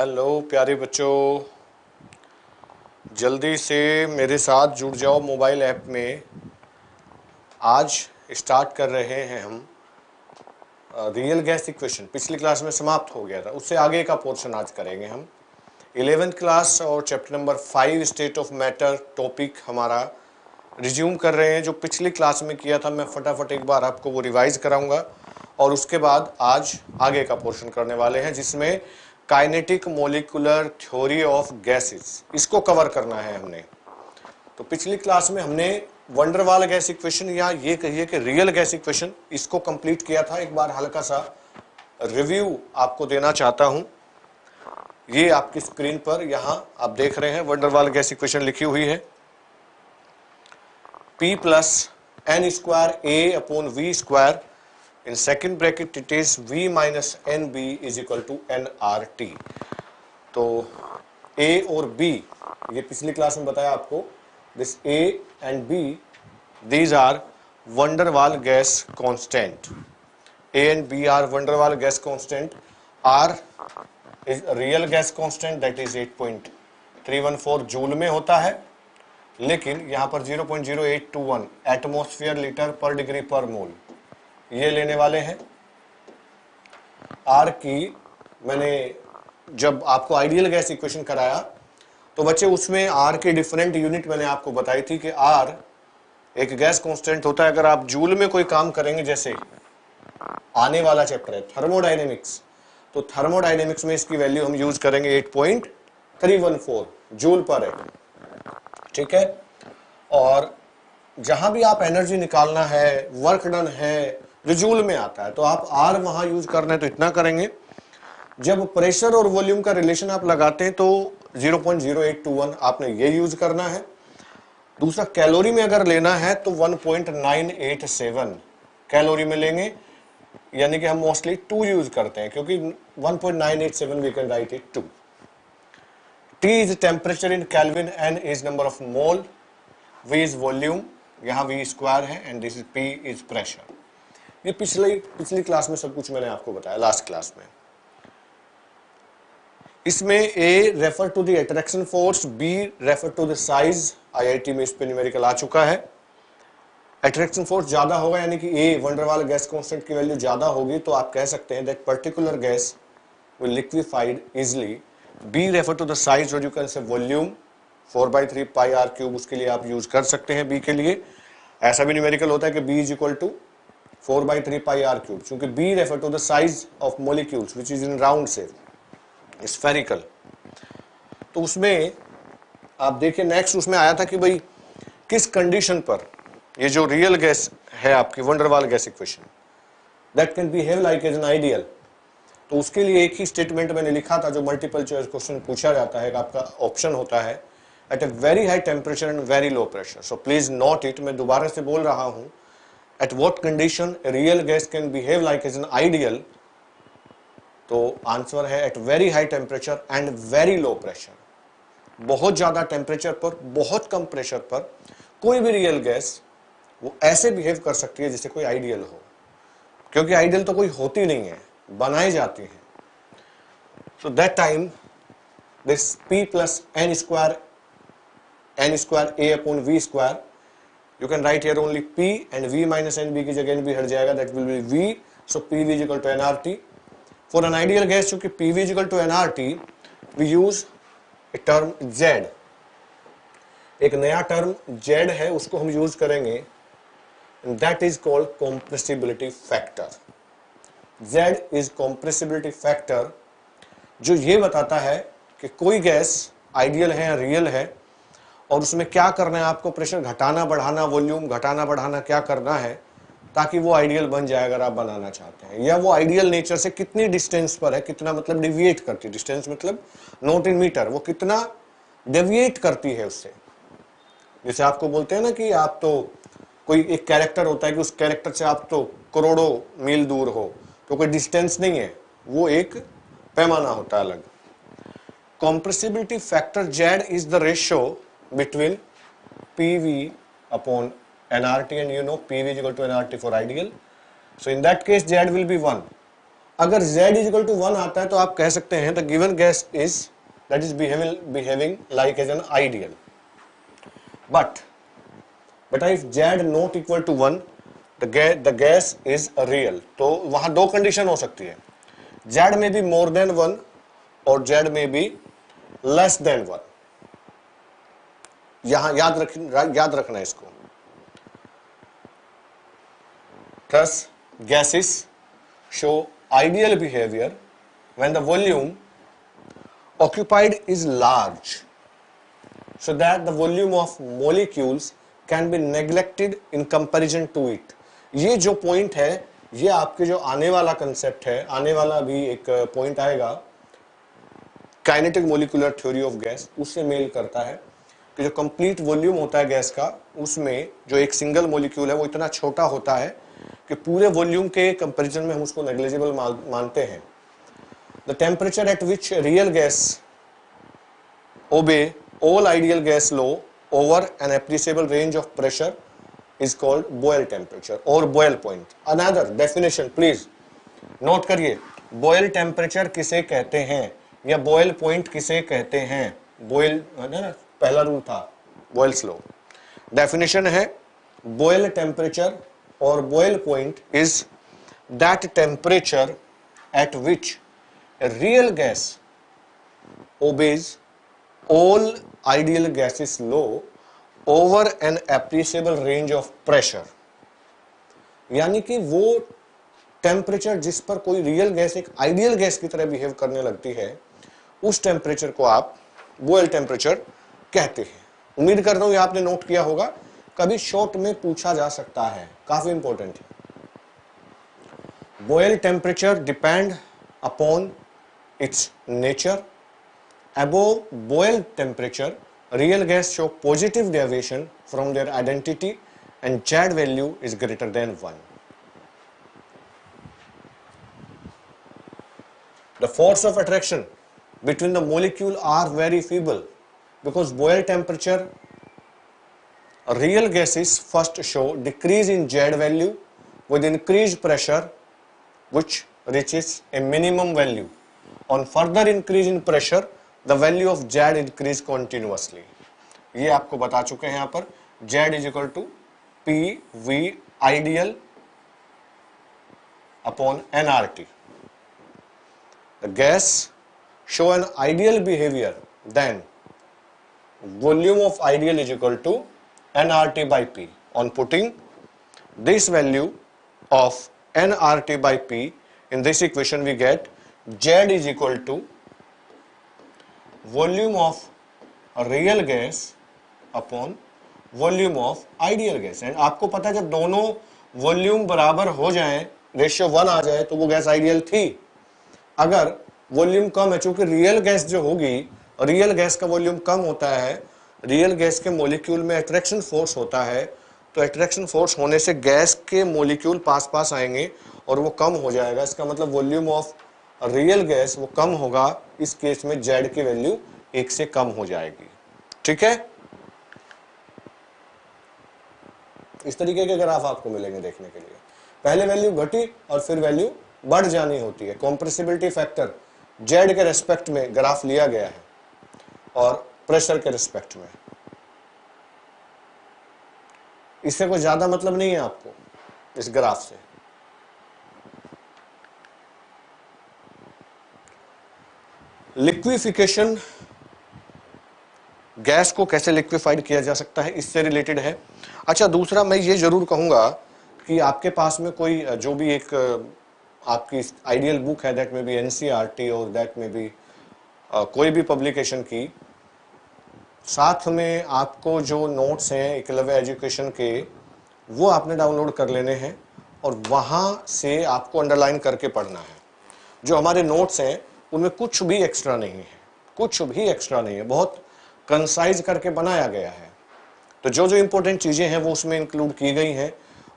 Hello प्यारे बच्चों, जल्दी से मेरे साथ जुड़ जाओ मोबाइल ऐप में। आज स्टार्ट कर रहे हैं हम रियल गैस इक्वेशन। पिछली क्लास में समाप्त हो गया था, उससे आगे का पोर्शन आज करेंगे हम। 11th क्लास और chapter number 5 state of matter topic हमारा रिज्यूम कर रहे हैं। जो पिछली क्लास में किया था मैं फटाफट एक बार आपको वो रिवाइज कराऊंगा और उसके बाद आज आगे का पोर्शन करने वाले हैं, जिसमें kinetic molecular theory of gases, इसको कवर करना है हमने। तो पिछली क्लास में हमने वंडरवाल गैस इक्वेशन या ये कहिए कि रियल गैस इक्वेशन, इसको कंप्लीट किया था। एक बार हल्का सा रिव्यू आपको देना चाहता हूं। ये आपकी स्क्रीन पर यहां आप देख रहे हैं वंडरवाल गैस इक्वेशन लिखी हुई है। P plus n square A upon V square, in second bracket it is V minus NB is equal to nRT। तो A और B, ये पिछली क्लास में बताया आपको, this A and B these are van der Waal gas constant। A and B are van der Waal gas constant। R is real gas constant, that is 8.314 joule में होता है, लेकिन यहां पर 0.0821 एटमॉस्फेयर लीटर पर डिग्री पर मोल ये लेने वाले हैं। आर की मैंने जब आपको आइडियल गैस इक्वेशन कराया तो बच्चे उसमें आर के डिफरेंट यूनिट मैंने आपको बताई थी कि आर एक गैस कांस्टेंट होता है। अगर आप जूल में कोई काम करेंगे, जैसे आने वाला चैप्टर है थर्मोडायनेमिक्स, तो थर्मोडायनेमिक्स में इसकी वैल्यू हम यूज करेंगे 8.314 जूल पर है, ठीक है। और जहां भी आप एनर्जी निकालना है, वर्क डन है, जो जूल में आता है, तो आप आर वहां यूज करना है तो इतना करेंगे। जब प्रेशर और वॉल्यूम का रिलेशन आप लगाते हैं तो 0.0821 आपने ये यूज करना है। दूसरा, कैलोरी में अगर लेना है तो 1.987 कैलोरी में लेंगे, यानी कि हम मोस्टली 2 यूज करते हैं, क्योंकि 1.987 we can write it 2। T is temperature in Kelvin, N is number of mole, V is volume, यहाँ V स्क्वायर है, and this is P is pressure। ये पिछली क्लास में सब कुछ मैंने आपको बताया, लास्ट क्लास में। इसमें A refer to the attraction force, B refer to the size, IIT में इस पे न्यूमेरिकल आ चुका है। अट्रैक्शन फोर्स ज्यादा होगा, यानी कि A वंडरवाल गैस कांस्टेंट की वैल्यू ज्यादा होगी, तो आप कह सकते हैं that particular gas will liquefied easily. B refer to the size और you can say volume, 4/3 pi r cube, उसके लिए आप यूज कर सकते हैं B के लिए। ऐसा भी न्यूमेरिकल होता है कि B is equal to 4/3 pi r cube, क्योंकि B refer to the size of molecules which is in round shape, spherical. तो उसमें आप देखिए नेक्स्ट उसमें आया था कि भाई किस कंडीशन पर ये जो रियल गैस है आपकी van der Waals gas equation, that can behave like as an ideal. तो उसके लिए एक ही स्टेटमेंट मैंने लिखा था, जो मल्टीपल चॉइस क्वेश्चन पूछा जाता है, आपका ऑप्शन होता है at a very high temperature and very low pressure. So please note it, मैं दोबारा से बोल रहा हूं, at what condition real gas can behave like as an ideal. तो आंसर है at very high temperature and very low pressure. बहुत ज्यादा टेम्परेचर पर, बहुत कम प्रेशर पर कोई भी रियल गैस वो ऐसे बिहेव कर सकती है जैसे कोई आइडियल हो, क्योंकि आइडियल तो कोई होती नहीं है, बनाई जाती है। So that time this P plus n square A upon V square, you can write here only P and V minus NB की जगह NB हट जाएगा, that will be V। so PV is equal to nRT। for an ideal gas, चूंकि PV is equal to nRT, we use a term Z। एक नया term Z है, उसको हम यूज करेंगे, that is called compressibility factor। Z is compressibility factor, जो ये बताता है कि कोई गैस आइडियल है या रियल है, और उसमें क्या करना है आपको, प्रेशर घटाना बढ़ाना, वॉल्यूम घटाना बढ़ाना क्या करना है ताकि वो आइडियल बन जाए अगर आप बनाना चाहते हैं। या वो आइडियल नेचर से कितनी डिस्टेंस पर है, कितना मतलब डिविएट करती है, डिस्टेंस मतलब नॉट इन मीटर, वो कितना डेविएट करती है उससे। जैसे आपको बोलते हैं ना कि आप तो कोई एक कैरेक्टर होता है कि उस कैरेक्टर से आप तो करोड़ों मील दूर हो, तो कोई डिस्टेंस नहीं है, वो एक पैमाना होता है अलग। Compressibility factor Z is the ratio between PV upon nRT, and you know PV is equal to nRT for ideal। so in that case Z will be 1। अगर z इज इक्वल टू 1 आता है तो आप कह सकते हैं the given gas is that is behaving like as an ideal, but if z not equal to 1 the gas is real. तो वहां दो कंडीशन हो सकती है, z में बी मोर देन 1 और z में बी लेस देन 1। यहां याद रखना है इसको। Thus, gases show ideal behavior when the volume occupied is large, so that the volume of molecules can be neglected in comparison to it। ये जो point है, ये आपके जो आने वाला कंसेप्ट है, आने वाला भी एक पॉइंट आएगा kinetic molecular theory of gas, उससे मेल करता है कि जो कंप्लीट वॉल्यूम होता है गैस का, उसमें जो एक सिंगल मोलिक्यूल है वो इतना छोटा होता है कि पूरे वॉल्यूम के कंपैरिजन में हम उसको नेग्लिजिबल मानते हैं। The temperature at which real gas obey all ideal gas law over an appreciable range of pressure is called Boyle temperature और Boyle point. Another definition please note करिए, बॉयल टेम्परेचर किसे कहते हैं या बॉयल पॉइंट किसे कहते हैं। Boil ना पहला रूल था बॉयल्स लॉ। डेफिनेशन है Boyle temperature or boil point is that temperature at which a real gas obeys all ideal gases law over an appreciable range of pressure। यानी कि वो टेम्परेचर जिस पर कोई रियल गैस एक ideal gas की तरह बिहेव करने लगती है, उस टेम्परेचर को आप बॉयल टेम्परेचर कहते हैं। उम्मीद करता हूं ये आपने नोट किया होगा, कभी शॉर्ट में पूछा जा सकता है, काफी इंपॉर्टेंट है। Boyle temperature depend upon its nature. Above Boyle temperature real gas show positive deviation from their identity and Z value is greater than 1। The force of attraction between the molecule are very feeble because boil temperature real gases first show decrease in Z value with increased pressure which reaches a minimum value. On further increase in pressure the value of Z increase continuously। ये आपको बता चुके हैं यहाँ पर Z is equal to PV ideal upon nRT। The gas show an ideal behavior then volume of ideal is equal to nRT by P। On putting this value of nRT by P in this equation we get Z is equal to volume of real gas upon volume of ideal gas. And आपको पता है जब दोनों volume बराबर हो जाएं, ratio 1 आ जाए, तो वो गैस आइडियल थी। अगर वॉल्यूम कम है, चूंकि रियल गैस जो होगी, रियल गैस का वॉल्यूम कम होता है, रियल गैस के मॉलिक्यूल में अट्रैक्शन फोर्स होता है, तो अट्रैक्शन फोर्स होने से गैस के मॉलिक्यूल पास पास आएंगे और वो कम हो जाएगा। इसका मतलब वॉल्यूम ऑफ रियल गैस वो कम होगा। इस केस में Z की वैल्यू 1 से कम हो जाएगी। ठीक है, इस तरीके के ग्राफ आपको मिलेंगे देखने के लिए। पहले वैल्यू घटी और फिर वैल्यू बढ़ जानी होती है। कॉम्प्रेसिबिलिटी फैक्टर Z के रेस्पेक्ट में ग्राफ लिया गया है और प्रेशर के रेस्पेक्ट में। इससे कोई ज्यादा मतलब नहीं है आपको इस ग्राफ से। लिक्विफिकेशन, गैस को कैसे लिक्विफाइड किया जा सकता है, इससे रिलेटेड है। अच्छा, दूसरा मैं ये जरूर कहूंगा कि आपके पास में कोई जो भी एक आपकी आइडियल बुक है, दैट में भी NCERT और दैट में भी कोई भी पब्लिकेशन की, साथ में आपको जो नोट्स हैं एकलव्य एजुकेशन के, वो आपने डाउनलोड कर लेने हैं और वहां से आपको अंडरलाइन करके पढ़ना है। जो हमारे नोट्स हैं उनमें कुछ भी एक्स्ट्रा नहीं है, कुछ भी एक्स्ट्रा नहीं है, बहुत कंसाइज करके बनाया गया है। तो जो जो इंपॉर्टेंट चीजें हैं वो उसमें इंक्लूड की गई हैं,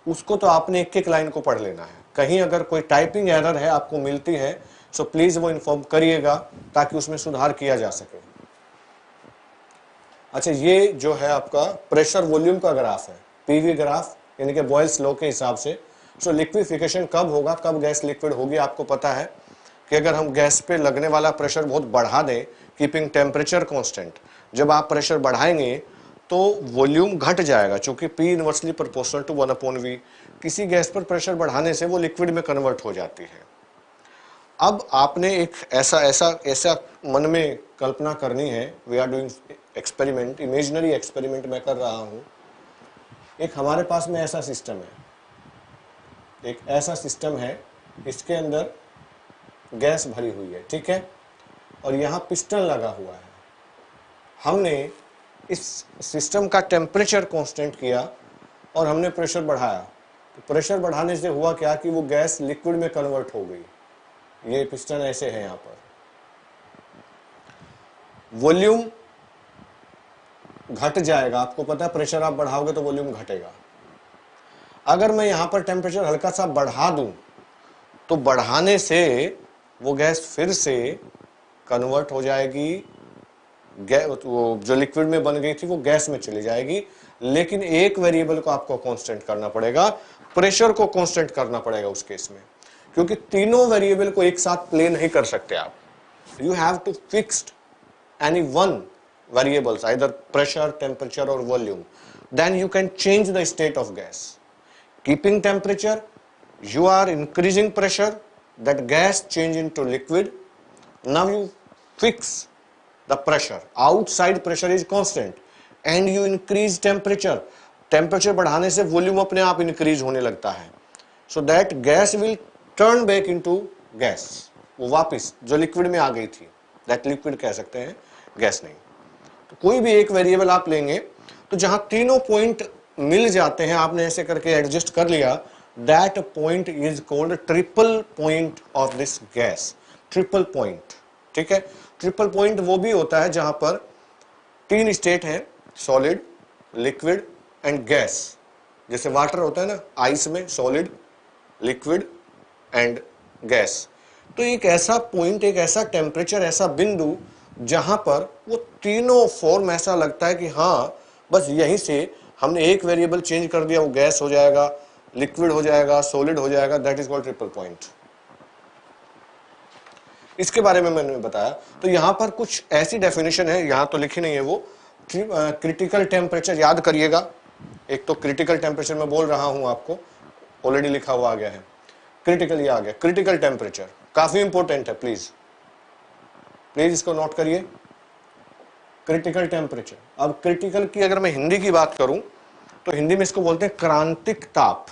उसको तो आपने एक एक लाइन को पढ़ लेना है। कहीं अगर कोई टाइपिंग एरर है आपको मिलती है तो प्लीज वो इन्फॉर्म करिएगा ताकि उसमें सुधार किया जा सके। अच्छा, ये जो है आपका प्रेशर वॉल्यूम का ग्राफ है, पीवी ग्राफ, यानी कि बॉयल्स लॉ के हिसाब से सो लिक्विफिकेशन कब होगा, कब गैस लिक्विड होगी, आपको पता है कि अगर हम गैस पे लगने वाला प्रेशर बहुत बढ़ा दें, कीपिंग टेम्परेचर कांस्टेंट, जब आप प्रेशर बढ़ाएंगे तो वॉल्यूम घट जाएगा, क्योंकि P inversely proportional to 1/V। किसी गैस पर प्रेशर बढ़ाने से वो लिक्विड में कन्वर्ट हो जाती है। अब आपने एक ऐसा ऐसा ऐसा मन में कल्पना करनी है, we are doing experiment, imaginary experiment मैं कर रहा हूं। एक हमारे पास में ऐसा सिस्टम है, एक ऐसा सिस्टम है, इसके अंदर गैस भरी हुई है, ठीक है, और यहाँ पिस्टन लगा हुआ है। हमने इस सिस्टम का टेम्परेचर कांस्टेंट किया और हमने प्रेशर बढ़ाया। तो प्रेशर बढ़ाने से हुआ क्या कि वो गैस लिक्विड में कन्वर्ट हो गई। ये पिस्टन ऐसे है, यहाँ पर वॉल्यूम घट जाएगा, आपको पता है प्रेशर आप बढ़ाओगे तो वॉल्यूम घटेगा। अगर मैं यहाँ पर टेम्परेचर हल्का सा बढ़ा दूं तो बढ़ाने से वो गैस फिर से कन्वर्ट हो जाएगी, वो जो लिक्विड में बन गई थी वो गैस में चली जाएगी। लेकिन एक वेरिएबल को आपको कांस्टेंट करना पड़ेगा, प्रेशर को कांस्टेंट करना पड़ेगा उस केस में, क्योंकि तीनों वेरिएबल को एक साथ प्ले नहीं कर सकते आप। You have to fixed any one variables, either pressure, temperature or volume, then you can change the state of gas. Keeping temperature, you are increasing pressure, that gas change into liquid. Now you fix the pressure, outside pressure is constant and you increase temperature. Temperature बढ़ाने से volume अपने आप increase होने लगता है, so that gas will turn back into gas, वो वापस जो liquid में आ गई थी, that liquid कह सकते हैं, gas नहीं। तो कोई भी एक वेरिएबल आप लेंगे तो जहां तीनों पॉइंट मिल जाते हैं, आपने ऐसे करके एडजस्ट कर लिया, that point is called triple point of this gas. Triple point, ठीक है। ट्रिपल पॉइंट वो भी होता है जहां पर तीन स्टेट है, सॉलिड, लिक्विड एंड गैस। जैसे वाटर होता है ना, आइस में सॉलिड, लिक्विड एंड गैस। तो एक ऐसा पॉइंट, एक ऐसा टेम्परेचर, ऐसा बिंदु जहां पर वो तीनों फॉर्म ऐसा लगता है कि हाँ बस यहीं से हमने एक वेरिएबल चेंज कर दिया, वो गैस हो जाएगा, लिक्विड हो जाएगा, सॉलिड हो जाएगा, that is called triple point. इसके बारे में मैंने बताया। तो यहां पर कुछ ऐसी डेफिनेशन है, यहां तो लिखी नहीं है वो। क्रिटिकल टेम्परेचर याद करिएगा, एक तो क्रिटिकल टेम्परेचर मैं बोल रहा हूं आपको, ऑलरेडी लिखा हुआ आ गया है, क्रिटिकल ये आ गया। क्रिटिकल टेम्परेचर काफी इंपॉर्टेंट है, प्लीज इसको नोट करिए, क्रिटिकल टेम्परेचर। अब क्रिटिकल की अगर मैं हिंदी की बात करूं तो हिंदी में इसको बोलते हैं क्रांतिक ताप।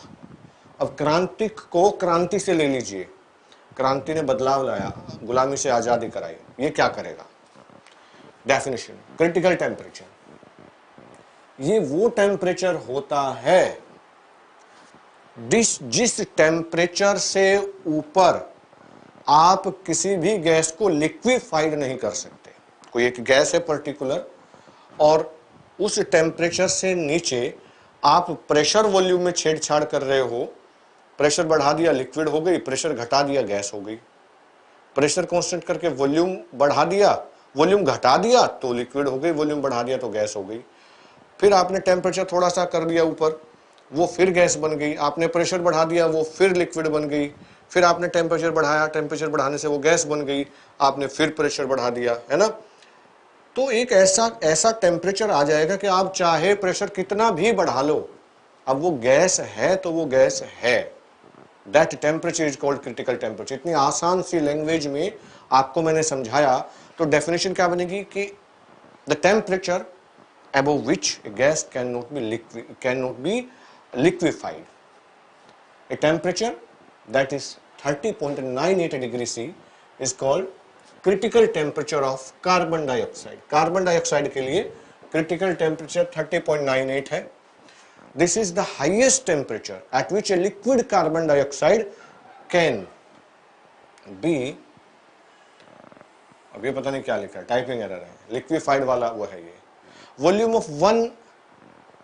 अब क्रांतिक को क्रांति से ले लीजिए, क्रांति ने बदलाव लाया, गुलामी से आजादी कराई, ये क्या करेगा? डेफिनेशन, क्रिटिकल टेम्परेचर ये वो टेम्परेचर होता है जिस टेम्परेचर से ऊपर आप किसी भी गैस को लिक्विफाइड नहीं कर सकते। कोई एक गैस है पर्टिकुलर, और उस टेम्परेचर से नीचे आप प्रेशर वॉल्यूम में छेड़छाड़ कर रहे हो। प्रेशर बढ़ा दिया लिक्विड हो गई, प्रेशर घटा दिया गैस हो गई। प्रेशर कांस्टेंट करके वॉल्यूम बढ़ा दिया, वॉल्यूम घटा दिया तो लिक्विड हो गई, वॉल्यूम बढ़ा दिया तो गैस हो गई। फिर आपने टेम्परेचर थोड़ा सा कर दिया ऊपर, वो फिर गैस बन गई। आपने प्रेशर बढ़ा दिया, वो फिर लिक्विड बन गई। फिर आपने टेम्परेचर बढ़ाया, टेम्परेचर बढ़ाने से वो गैस बन गई, आपने फिर प्रेशर बढ़ा दिया, है ना। तो एक ऐसा टेम्परेचर आ जाएगा कि आप चाहे प्रेशर कितना भी बढ़ा लो, अब वो गैस है तो वो गैस है। That temperature is called critical temperature. इतनी आसान सी लैंग्वेज में आपको मैंने समझाया। तो डेफिनेशन क्या बनेगी कि the temperature above which a gas cannot be liquefied. A temperature that is 30.98 degrees C is called critical temperature of carbon dioxide. Carbon dioxide के लिए critical temperature 30.98 है. This is the highest temperature at which a liquid carbon dioxide can be, अब ये पता नहीं क्या लिखा है, टाइपिंग एरर है, लिक्विफाइड वाला वो है ये। Volume of one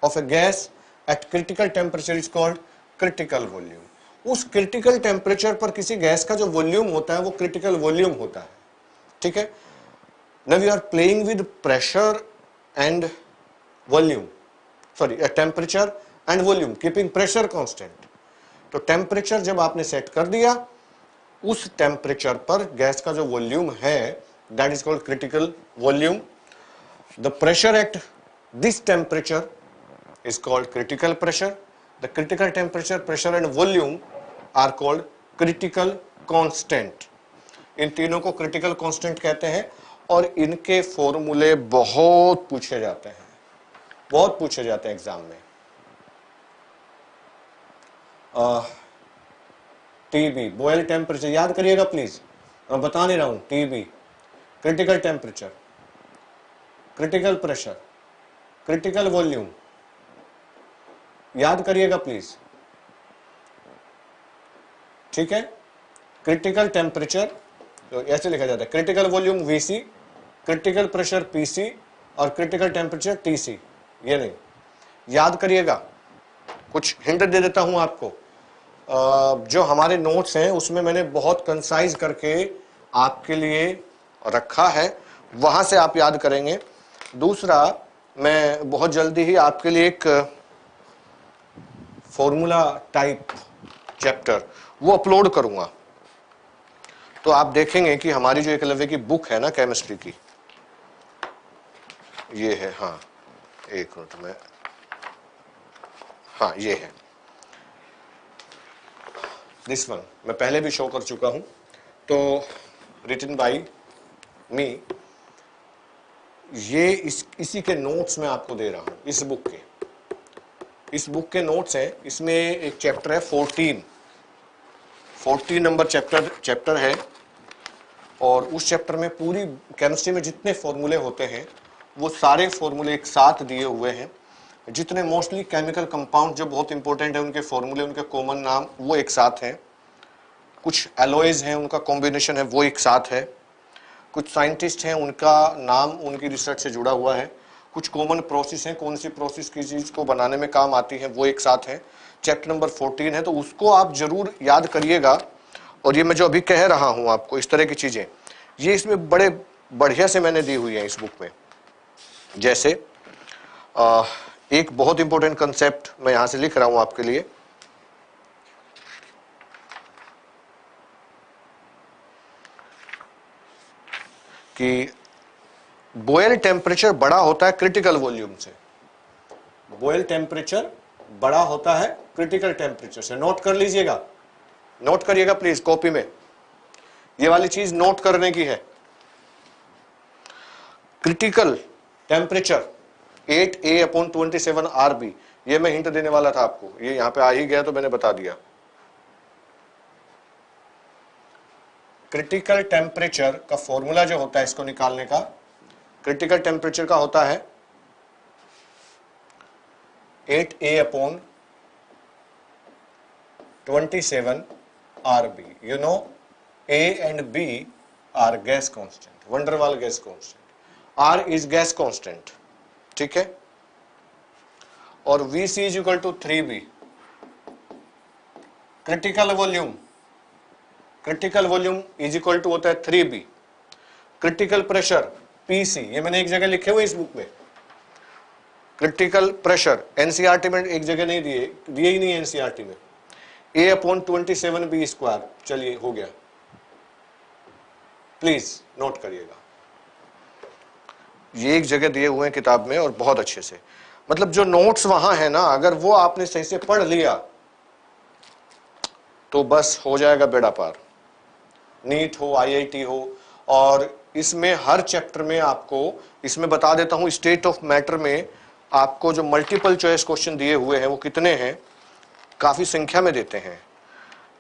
of a gas at critical temperature is called critical volume. उस critical temperature पर किसी गैस का जो वॉल्यूम होता है वो critical volume होता है, ठीक है। Now we are playing with pressure and volume, sorry, temperature and volume, keeping pressure constant. तो टेम्परेचर जब आपने सेट कर दिया, उस टेम्परेचर पर गैस का जो वॉल्यूम है that is called critical volume. The pressure at this temperature is called critical pressure. The critical temperature, pressure and volume are called critical constant. इन तीनों को critical constant कहते हैं और इनके फॉर्मूले बहुत पूछे जाते हैं, बहुत पूछे जाते हैं एग्जाम में. टीबी बॉयल टेम्परेचर याद करिएगा प्लीज, मैं बता नहीं रहा हूं. TB, critical temperature, critical pressure, critical volume, याद करिएगा प्लीज. ठीक है. क्रिटिकल टेम्परेचर तो ऐसे लिखा जाता है, critical volume VC, critical pressure PC और क्रिटिकल टेम्परेचर टीसी. ये नहीं, याद करिएगा. कुछ हिंट दे देता हूं आपको. जो हमारे नोट्स हैं उसमें मैंने बहुत कंसाइज करके आपके लिए रखा है, वहां से आप याद करेंगे. दूसरा, मैं बहुत जल्दी ही आपके लिए एक फॉर्मूला टाइप चैप्टर वो अपलोड करूंगा, तो आप देखेंगे कि हमारी जो एकलव्य की बुक है ना केमिस्ट्री की, ये है. हाँ, एक मिनट में. हाँ, ये है दिस वन. मैं पहले भी शो कर चुका हूं. तो रिटन बाय मी, ये इसी के नोट्स में आपको दे रहा हूं. इस बुक के नोट्स हैं. इसमें एक चैप्टर है 14 नंबर चैप्टर है, और उस चैप्टर में पूरी केमिस्ट्री में जितने फॉर्मूले होते हैं वो सारे फॉर्मूले एक साथ दिए हुए हैं. जितने मोस्टली केमिकल कंपाउंड जो बहुत इंपॉर्टेंट है उनके फॉर्मूले, उनके कॉमन नाम वो एक साथ हैं. कुछ एलॉयज हैं उनका कॉम्बिनेशन है वो एक साथ है. कुछ साइंटिस्ट हैं उनका नाम उनकी रिसर्च से जुड़ा हुआ है. कुछ कॉमन प्रोसेस हैं, कौन सी प्रोसेस किस चीज को बनाने में काम आती है वो एक साथ है. चैप्टर नंबर 14 है, तो उसको आप जरूर याद करिएगा. और ये मैं जो अभी कह रहा हूं आपको, इस तरह की चीजें ये इसमें बड़े बढ़िया से मैंने दी हुई है इस बुक में. जैसे एक बहुत इंपॉर्टेंट कंसेप्ट मैं यहां से लिख रहा हूं आपके लिए कि बॉयल टेम्परेचर बड़ा होता है क्रिटिकल वॉल्यूम से. बॉयल टेम्परेचर बड़ा होता है क्रिटिकल टेम्परेचर से. नोट कर लीजिएगा, नोट करिएगा प्लीज कॉपी में. ये वाली चीज नोट करने की है. Critical temperature 8A/27 RB. ये मैं हिंट देने वाला था आपको, ये यहां पे आ ही गया तो मैंने बता दिया. क्रिटिकल टेम्परेचर का फॉर्मूला जो होता है इसको निकालने का, क्रिटिकल टेम्परेचर का होता है 8A/27 RB. You know, A and B are gas constant, van der Waal gas constant. R is gas constant. ठीक है. और VC is equal to 3B. Critical volume is equal to होता है 3B. Critical pressure PC, ये मैंने एक जगह लिखे हुए इस बुक में. क्रिटिकल प्रेशर एनसीईआरटी में एक जगह नहीं दिए ही नहीं एनसीईआरटी में. A/27B². चलिए हो गया, प्लीज नोट करिएगा. ये एक जगह दिए हुए हैं किताब में और बहुत अच्छे से. मतलब जो नोट्स वहां है ना, अगर वो आपने सही से पढ़ लिया तो बस हो जाएगा बेड़ा पार. नीट हो, IIT हो. और इसमें हर चैप्टर में आपको, इसमें बता देता हूं, स्टेट ऑफ मैटर में आपको जो मल्टीपल चॉइस क्वेश्चन दिए हुए हैं वो कितने हैं, काफी संख्या में देते हैं.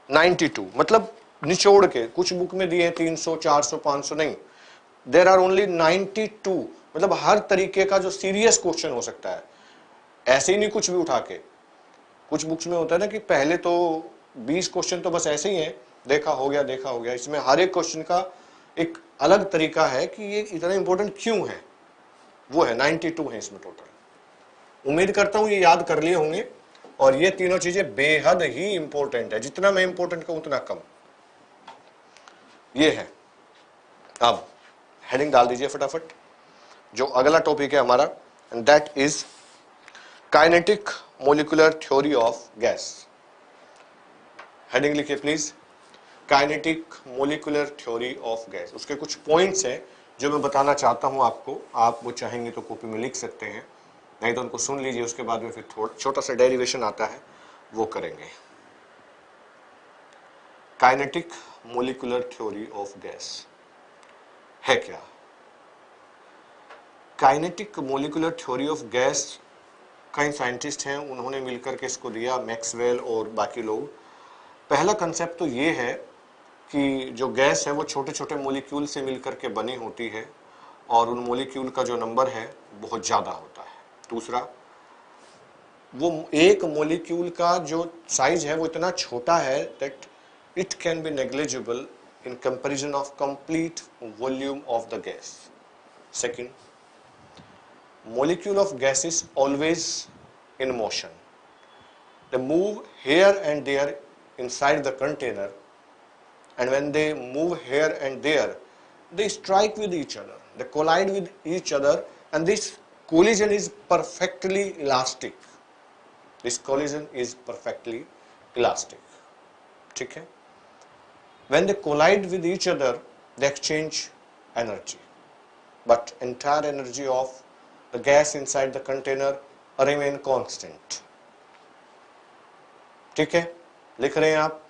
92, मतलब निचोड़ के. कुछ बुक में दिए हैं 300, 400, 500, नहीं. There are only 92. मतलब हर तरीके का जो सीरियस क्वेश्चन हो सकता है, ऐसे ही नहीं कुछ भी उठा के. कुछ बुक्स में होता है ना कि पहले तो 20 क्वेश्चन तो बस ऐसे ही हैं, देखा हो गया. इसमें हर एक क्वेश्चन का एक अलग तरीका है कि ये इतना इंपॉर्टेंट क्यों है. वो है 92 है इसमें टोटल. उम्मीद करता हूं ये याद कर लिए होंगे. और ये तीनों चीजें बेहद ही इंपॉर्टेंट है. जितना मैं इंपॉर्टेंट कहूं उतना कम. ये है. अब हेडिंग डाल दीजिए फटाफट. जो अगला टॉपिक है हमारा, and that is kinetic molecular theory of gas. Heading लिखिए please, kinetic molecular theory of gas. उसके कुछ पॉइंट्स हैं जो मैं बताना चाहता हूं आपको, आप वो चाहेंगे तो कॉपी में लिख सकते हैं, नहीं तो उनको सुन लीजिए, उसके बाद में फिर थोड़ा छोटा सा डेरिवेशन आता है वो करेंगे। Kinetic molecular theory of gas है क्या? Kinetic molecular theory of gas कई साइंटिस्ट हैं, उन्होंने मिलकर के इसको दिया, मैक्सवेल और बाकी लोग। पहला कंसेप्ट तो ये है कि जो गैस है वो छोटे छोटे मोलिक्यूल से मिलकर के बनी होती है और उन मोलिक्यूल का जो नंबर है बहुत ज़्यादा होता है। दूसरा, वो एक मोलिक्यूल का जो साइज है वो इतना छोटा है that it can be negligible in comparison of complete volume of the gas. Second, molecule of gas is always in motion. They move here and there inside the container, and when they move here and there, they strike with each other, they collide with each other, and this collision is perfectly elastic. This collision is perfectly elastic. ठीक है? When they collide with each other, they exchange energy, but entire energy of the gas inside the container remain constant. ठीक है, लिख रहे हैं आप?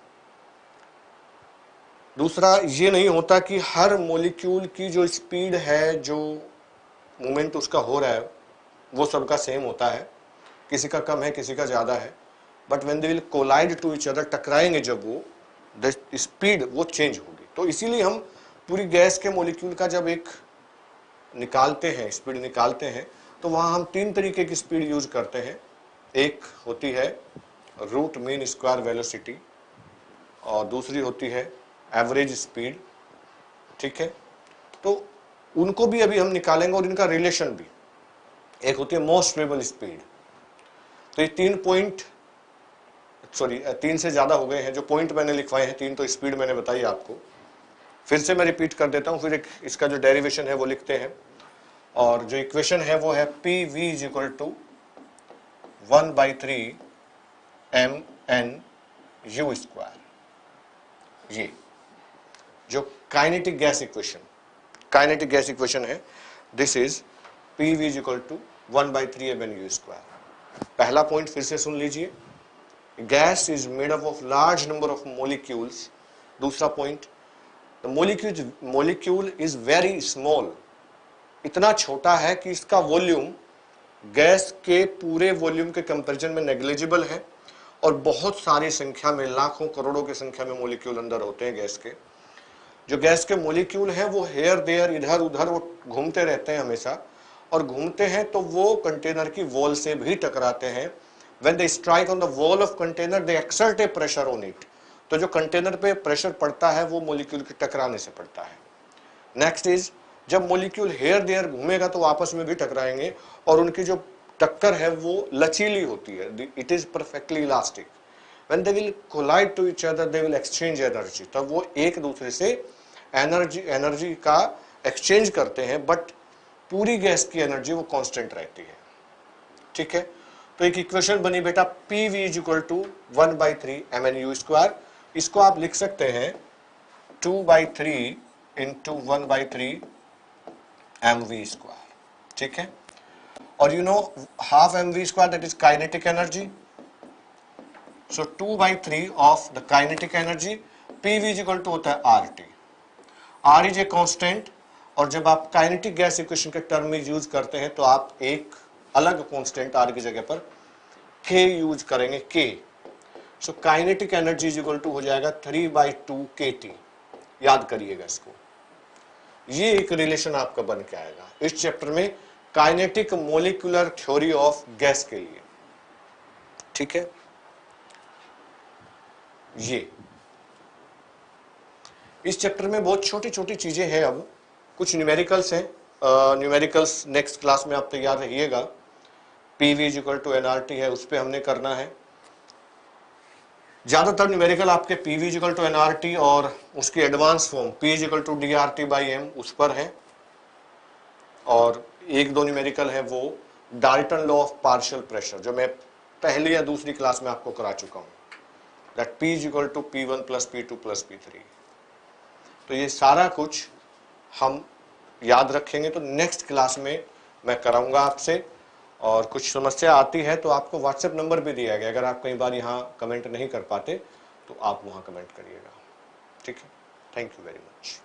दूसरा, ये नहीं होता कि हर मॉलिक्यूल की जो स्पीड है, जो मूवमेंट उसका हो रहा है, वो सबका सेम होता है, किसी का कम है, किसी का ज्यादा है, but when they will collide to each other, टकराएंगे जब वो, द स्पीड वो चेंज होगी। तो इसीलिए हम पूरी गैस के मॉलिक्यूल का जब एक निकालते हैं, स्पीड निकालते हैं, तो वहां हम तीन तरीके की स्पीड यूज करते हैं। एक होती है रूट मीन स्क्वायर वेलोसिटी और दूसरी होती है एवरेज स्पीड। ठीक है, तो उनको भी अभी हम निकालेंगे और इनका रिलेशन भी। एक होती है मोस्ट स्टेबल स्पीड। तो ये 3 पॉइंट, सॉरी 3 से ज्यादा हो गए हैं जो पॉइंट मैंने लिखवाए हैं, 3 तो स्पीड मैंने बताई आपको, फिर से मैं रिपीट कर देता हूं, फिर एक इसका जो डेरिवेशन है वो लिखते हैं। और जो इक्वेशन है वो है P V is equal to 1/3 mn u²। ये जो काइनेटिक गैस इक्वेशन है, this is P V is equal to 1/3 mn u²। पहला पॉइंट फिर से सुन लीजिए, gas is made up of large number of molecules. दूसरा point, the molecule is very small, इतना छोटा है कि इसका वॉल्यूम गैस के पूरे वॉल्यूम के कंपैरिजन में नेग्लिजिबल है, और बहुत सारी संख्या में, लाखों करोड़ों की संख्या में मोलिक्यूल अंदर होते हैं गैस के। जो गैस के मोलिक्यूल हैं वो हेयर देयर, इधर उधर वो घूमते रहते हैं हमेशा, और घूमते हैं तो वो कंटेनर की वॉल से भी टकराते हैं। When they strike on the wall of container they exert A pressure on it. तो जो कंटेनर पे प्रेशर पड़ता है वो मोलिक्यूल के टकराने से पड़ता है। नेक्स्ट इज, जब मोलिक्यूल हेयर देयर घूमेगा तो आपस में भी टकराएंगे, और उनकी जो टक्कर है वो लचीली होती है, it is perfectly elastic. When they will collide to each other they will exchange energy. तब वो एक दूसरे से एनर्जी का एक्सचेंज करते हैं, बट पूरी गैस की एनर्जी वो कांस्टेंट रहती है। ठीक है, तो एक इक्वेशन बनी बेटा, P V is equal to 1/3 mn u²। इसको आप लिख सकते हैं 2/3 इंटू 1/3 mv²। ठीक है, और you know half mv² that is kinetic energy. So 2/3 of the kinetic energy, pv is equal to होता है RT। R is a constant, और जब आप काइनेटिक गैस इक्वेशन के टर्म में यूज करते हैं तो आप एक अलग कांस्टेंट R की जगह पर K यूज करेंगे, K। So kinetic energy is equal to हो जाएगा 3/2 kT। याद करिएगा इसको, ये एक रिलेशन आपका बन के आएगा इस चैप्टर में kinetic molecular theory of gas के लिए। ठीक है, ये इस चैप्टर में बहुत छोटी छोटी चीजें हैं। अब कुछ न्यूमेरिकल्स हैं, न्यूमेरिकल्स नेक्स्ट क्लास में आप तैयार रहिएगा। PV is equal to NRT है, उस पर हमने करना है। ज्यादातर न्यूमेरिकल आपके PV is equal to NRT और उसकी advance form P is equal to DRT/m उस पर है, और एक दो न्यूमेरिकल है वो Dalton law of partial pressure, जो मैं पहली या दूसरी क्लास में आपको करा चुका हूं। That P is equal to P1 plus P2 plus P3। तो ये सारा कुछ हम याद रखेंगे, तो नेक्स्ट क्लास में मैं कराऊंगा आपसे। और कुछ समस्या आती है तो आपको व्हाट्सएप नंबर भी दिया गया, अगर आप कई बार यहाँ कमेंट नहीं कर पाते तो आप वहाँ कमेंट करिएगा। ठीक है, थैंक यू वेरी मच।